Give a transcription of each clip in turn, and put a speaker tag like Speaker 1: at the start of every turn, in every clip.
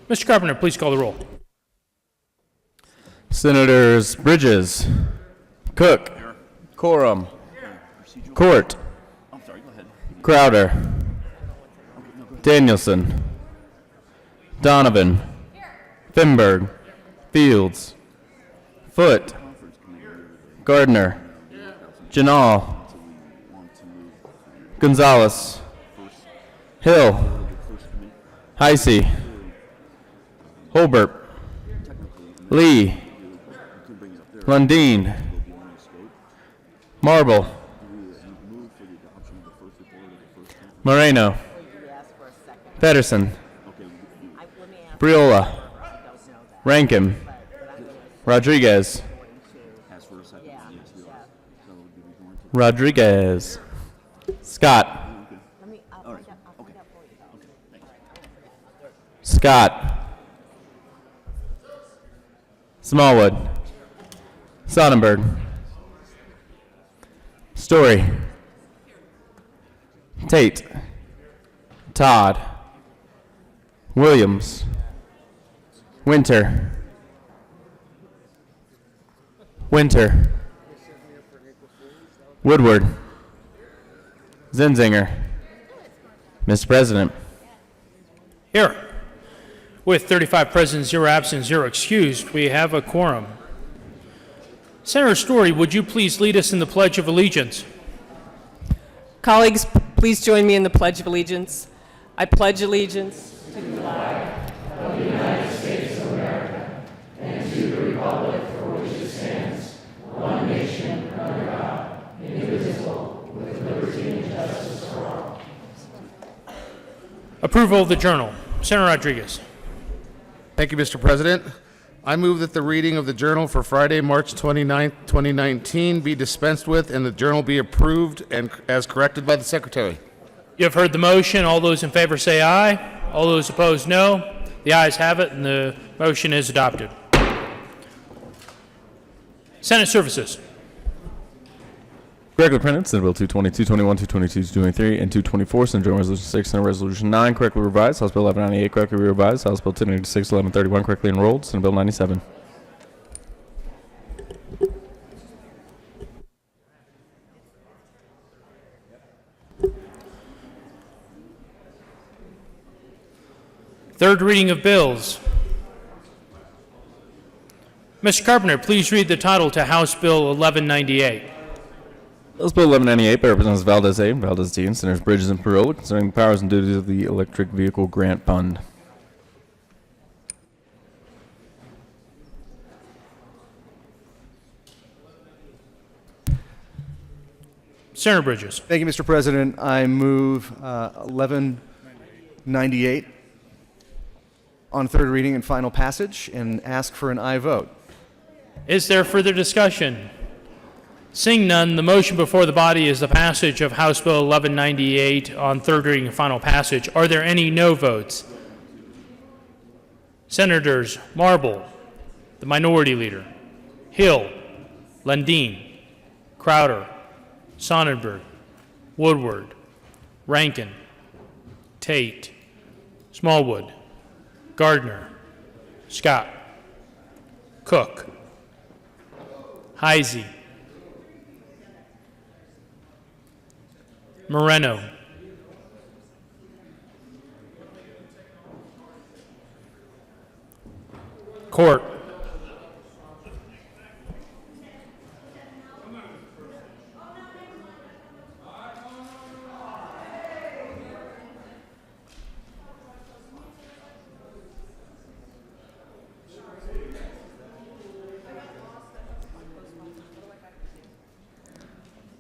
Speaker 1: Mr. Carpenter, please call the roll.
Speaker 2: Senators Bridges, Cook, Coram, Court, Crowder, Danielson, Donovan, Finberg, Fields, Foote, Gardner, Janal, Gonzalez, Hill, Heisey, Holbert, Lee, Lundeen, Marble, Moreno, Pedersen, Briola, Rankin, Rodriguez, Rodriguez, Scott, Scott, Smallwood, Sonnenberg, Story, Tate, Todd, Williams, Winter, Woodward, Zenzinger. Mr. President.
Speaker 1: Here. With 35 present, 0 absent, 0 excused, we have a quorum. Senator Story, would you please lead us in the Pledge of Allegiance?
Speaker 3: Colleagues, please join me in the Pledge of Allegiance. I pledge allegiance to the flag of the United States of America and to the republic for which it stands, one nation, under God, indivisible, with liberty and justice for all.
Speaker 1: Approval of the Journal. Senator Rodriguez.
Speaker 4: Thank you, Mr. President. I move that the reading of the Journal for Friday, March 29, 2019 be dispensed with and the Journal be approved and as corrected by the Secretary.
Speaker 1: You have heard the motion. All those in favor say aye. All those opposed, no. The ayes have it, and the motion is adopted. Senate Services.
Speaker 2: Correctly printed, Senate Bill 222, 21, 222, 223, and 224, Senate Journal Resolution 6, Senate Resolution 9, correctly revised, House Bill 1198, correctly revised, House Bill 1086, 1131, correctly enrolled, Senate Bill 97.
Speaker 1: Third reading of bills. Mr. Carpenter, please read the title to House Bill 1198.
Speaker 2: House Bill 1198 by Representatives Valdez A. and Valdez D. and Senators Bridges and Perola concerning the powers and duties of the Electric Vehicle Grant Fund.
Speaker 1: Senator Bridges.
Speaker 5: Thank you, Mr. President. I move 1198 on third reading and final passage and ask for an aye vote.
Speaker 1: Is there further discussion? Seeing none, the motion before the body is the passage of House Bill 1198 on third reading and final passage. Are there any no votes? Senators Marble, the Minority Leader, Hill, Lundeen, Crowder, Sonnenberg, Woodward, Rankin, Tate, Smallwood, Gardner, Scott, Cook, Heisey, Moreno, Court,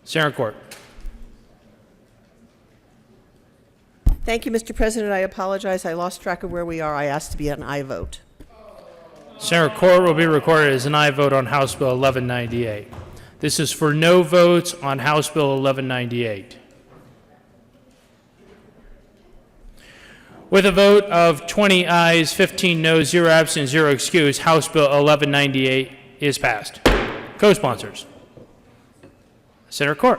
Speaker 1: Senator Court.
Speaker 6: Thank you, Mr. President. I apologize. I lost track of where we are. I asked to be an aye vote.
Speaker 1: Senator Court will be recorded as an aye vote on House Bill 1198. This is for no votes on House Bill 1198. With a vote of 20 ayes, 15 noes, 0 absent, 0 excused, House Bill 1198 is passed. Co-sponsors. Senator Court.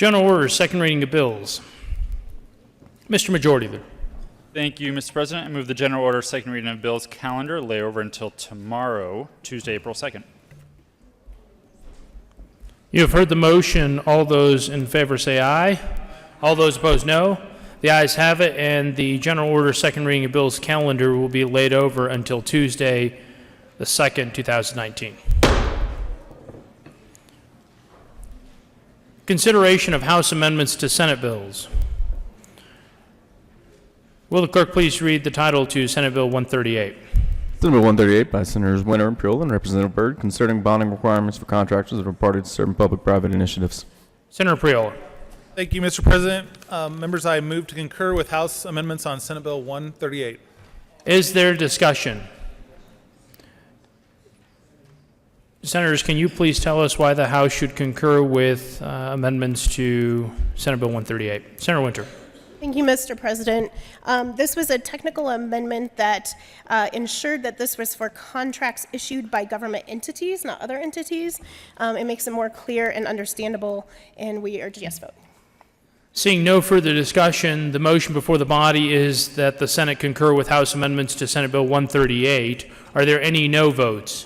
Speaker 1: General orders, second reading of bills. Mr. Majority Leader.
Speaker 7: Thank you, Mr. President. I move the general order second reading of bills calendar lay over until tomorrow, Tuesday, April 2nd.
Speaker 1: You have heard the motion. All those in favor say aye. All those opposed, no. The ayes have it, and the general order second reading of bills calendar will be laid over until Tuesday, the 2nd, 2019. Consideration of House amendments to Senate bills. Will the clerk please read the title to Senate Bill 138?
Speaker 2: Senate Bill 138 by Senators Winter and Pure and Representative Byrd concerning bonding requirements for contractors that are party to certain public-private initiatives.
Speaker 1: Senator Priola.
Speaker 8: Thank you, Mr. President. Members, I move to concur with House amendments on Senate Bill 138.
Speaker 1: Is there discussion? Senators, can you please tell us why the House should concur with amendments to Senate Bill 138? Senator Winter.
Speaker 9: Thank you, Mr. President. This was a technical amendment that ensured that this was for contracts issued by government entities, not other entities. It makes it more clear and understandable, and we urge a yes vote.
Speaker 1: Seeing no further discussion, the motion before the body is that the Senate concur with House amendments to Senate Bill 138. Are there any no votes?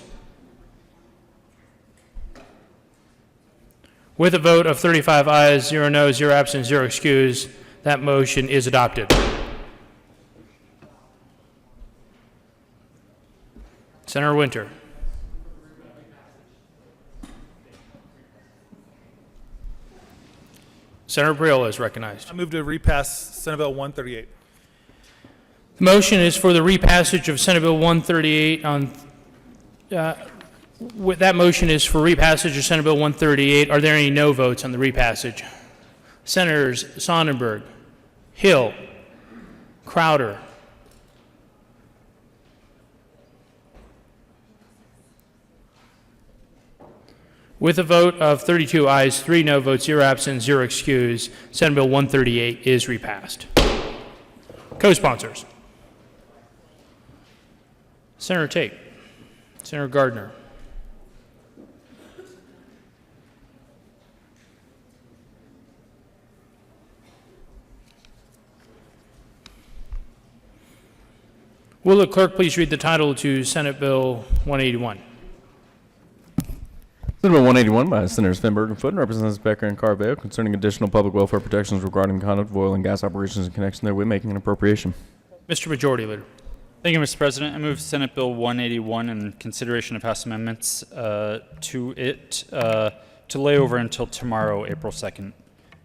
Speaker 1: With a vote of 35 ayes, 0 noes, 0 absent, 0 excused, that motion is adopted. Senator Winter. Senator Priola is recognized.
Speaker 8: I move to repass Senate Bill 138.
Speaker 1: The motion is for the repassage of Senate Bill 138 on, that motion is for repassage of Senate Bill 138. Are there any no votes on the repassage? Senators Sonnenberg, Hill, Crowder, with a vote of 32 ayes, 3 no votes, 0 absent, 0 excused, Senate Bill 138 is repassed. Co-sponsors. Senator Tate, Senator Gardner, will the clerk please read the title to Senate Bill 181?
Speaker 2: Senate Bill 181 by Senators Finberg and Foot and Representatives Becker and Carveo concerning additional public welfare protections regarding the conduct of oil and gas operations in connection therewith making an appropriation.
Speaker 1: Mr. Majority Leader.
Speaker 7: Thank you, Mr. President. I move Senate Bill 181 in consideration of House amendments to it to lay over until tomorrow, April 2nd.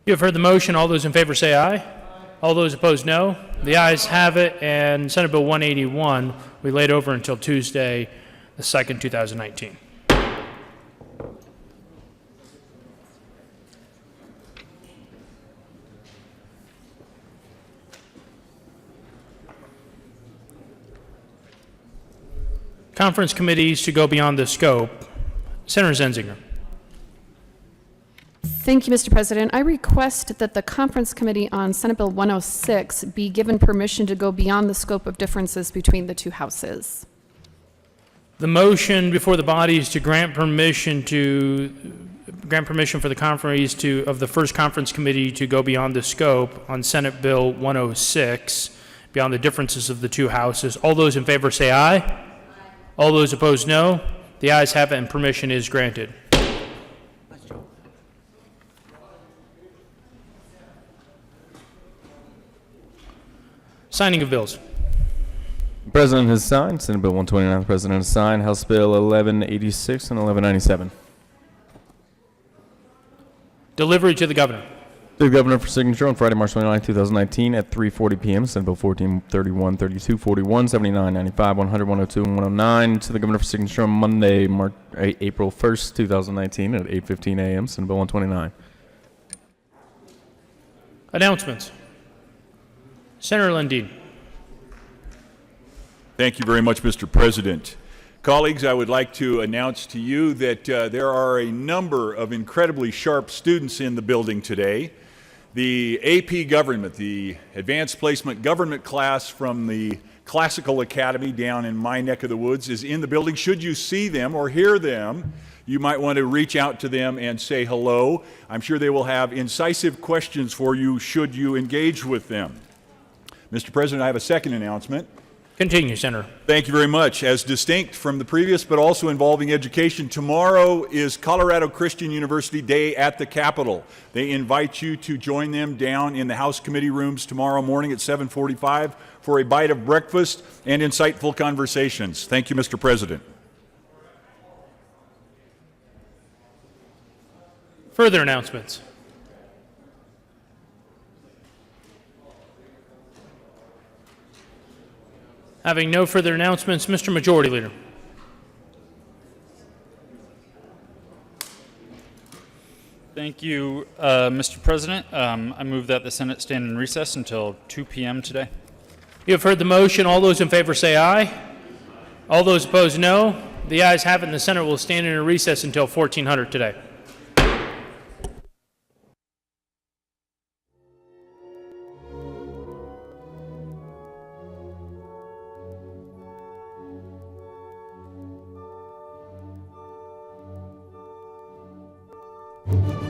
Speaker 1: You have heard the motion. All those in favor say aye. All those opposed, no. The ayes have it, and Senate Bill 181 we laid over until Tuesday, the 2nd, 2019. Conference committees to go beyond the scope. Senator Zenzinger.
Speaker 10: Thank you, Mr. President. I request that the Conference Committee on Senate Bill 106 be given permission to go beyond the scope of differences between the two houses.
Speaker 1: The motion before the body is to grant permission for the conferees of the first conference committee to go beyond the scope on Senate Bill 106, beyond the differences of the two houses. All those in favor say aye. All those opposed, no. The ayes have it, and permission is granted. Signing of bills.
Speaker 2: The President has signed Senate Bill 129. The President has signed House Bill 1186 and 1197.
Speaker 1: Delivery to the Governor.
Speaker 2: To the Governor for signature on Friday, March 29, 2019 at 3:40 p.m. Senate Bill 1431, 32, 41, 79, 95, 100, 102, and 109. To the Governor for signature on Monday, April 1st, 2019 at 8:15 a.m. Senate Bill 129.
Speaker 1: Announcements. Senator Lundin.
Speaker 11: Thank you very much, Mr. President. Colleagues, I would like to announce to you that there are a number of incredibly sharp students in the building today. The AP Government, the Advanced Placement Government class from the Classical Academy down in my neck of the woods, is in the building. Should you see them or hear them, You might want to reach out to them and say hello. I'm sure they will have incisive questions for you should you engage with them. Mr. President, I have a second announcement.
Speaker 1: Continue, Senator.
Speaker 11: Thank you very much. As distinct from the previous, but also involving education, tomorrow is Colorado Christian University Day at the Capitol. They invite you to join them down in the House committee rooms tomorrow morning at 7:45 for a bite of breakfast and insightful conversations. Thank you, Mr. President.
Speaker 1: Further announcements. Having no further announcements, Mr. Majority Leader.
Speaker 7: Thank you, Mr. President. I move that the Senate stand in recess until 2 p.m. today.
Speaker 1: You have heard the motion. All those in favor say aye. All those opposed, no. The ayes have it, and the Senate will stand in a recess until 1400 today.
Speaker 12: you